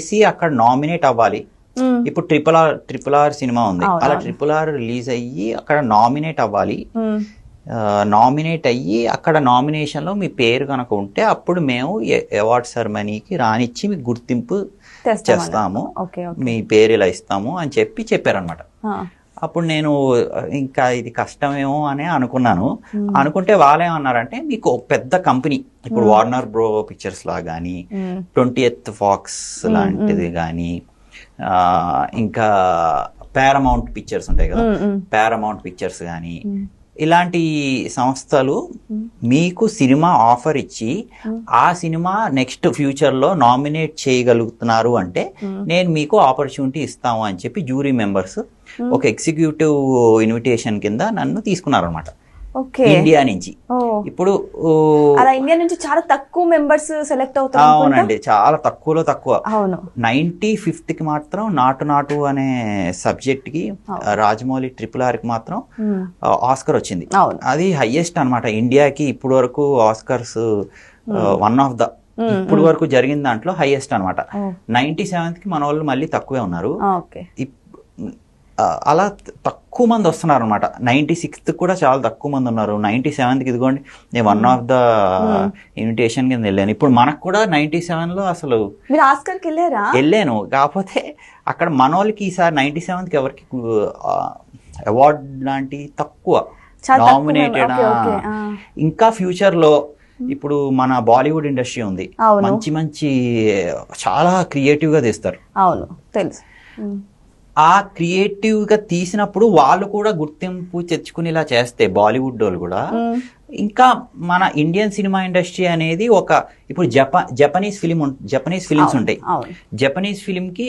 చేసి అక్కడ నామినేట్ అవ్వాలి. ఇప్పుడు ట్రిపుల్ ఆర్ సినిమా ఉంది, అలా ట్రిపుల్ ఆర్ రిలీజ్ అయ్యి అక్కడ నామినేట్ అవ్వాలి. నామినేట్ అయ్యి అక్కడ నామినేషన్ లో మీ పేరు కనుక ఉంటే అప్పుడు మేము అవార్డ్ సెరమనీకి రానిచ్చి మీకు గుర్తింపు చేస్తాము, మీ పేరు ఇలా ఇస్తాము అని చెప్పారనమాట. అప్పుడు నేను ఇంకా ఇది కష్టమేమో అని అనుకున్నాను. అనుకుంటే వాళ్ళేమన్నారంటే మీకు పెద్ద కంపెనీ, ఇప్పుడు వార్నర్ బ్రో పిక్చర్స్ లా గానీ 20th ఫాక్స్ లాంటిది గానీ, ఇంకా పారమౌంట్ పిక్చర్స్ ఉంటాయి కదా, పారమౌంట్ పిక్చర్స్ గానీ, ఇలాంటి సంస్థలు మీకు సినిమా ఆఫర్ ఇచ్చి ఆ సినిమా నెక్స్ట్ ఫ్యూచర్ లో నామినేట్ చేయగలుగుతున్నారు అంటే నేను మీకు ఆపర్చునిటీ ఇస్తాము అని చెప్పి జ్యూరీ మెంబర్స్ ఒక ఎగ్జిక్యూటివ్ ఇన్విటేషన్ కింద నన్ను తీసుకున్నారు అనమాట ఇండియా నుంచి. ఇప్పుడు ఇండియా నుంచి చాలా తక్కువ మెంబర్స్ సెలెక్ట్ అవుతారు. అవునండి, చాలా తక్కువలో తక్కువ. 95th కి మాత్రం నాటు అనే సబ్జెక్ట్ కి రాజమౌళి RRR కి మాత్రం ఆస్కర్ వచ్చింది. అది హైయెస్ట్ అనమాట ఇండియాకి ఇప్పుడు వరకు ఆస్కర్స్, వన్ ఆఫ్ ద ఇప్పుడు వరకు జరిగిన దాంట్లో హైయెస్ట్ అనమాట. 97th కి మన వాళ్ళు మళ్ళీ తక్కువే ఉన్నారు. అలా తక్కువ మంది వస్తున్నారు అనమాట. 96th కూడా చాలా తక్కువ మంది ఉన్నారు. 97th కి ఇదిగోండి నేను వన్ ఆఫ్ ద ఇన్విటేషన్ కింద వెళ్ళాను. ఇప్పుడు మనకు కూడా 97 లో అసలు వెళ్ళాను, కాకపోతే అక్కడ మన వాళ్ళకి ఈసారి 97th కి ఎవరికి అవార్డ్ లాంటి తక్కువ నామినేటెడ్. ఇంకా ఫ్యూచర్ లో ఇప్పుడు మన బాలీవుడ్ ఇండస్ట్రీ ఉంది, మంచి మంచి చాలా క్రియేటివ్ గా తీస్తారు. అవును తెలుసు. ఆ క్రియేటివ్ గా తీసినప్పుడు వాళ్ళు కూడా గుర్తింపు తెచ్చుకునేలా చేస్తే బాలీవుడ్ వాళ్ళు కూడా, ఇంకా మన ఇండియన్ సినిమా ఇండస్ట్రీ అనేది ఒక ఇప్పుడు జపనీస్ ఫిలిమ్స్ ఉంటాయి. జపనీస్ ఫిలిం కి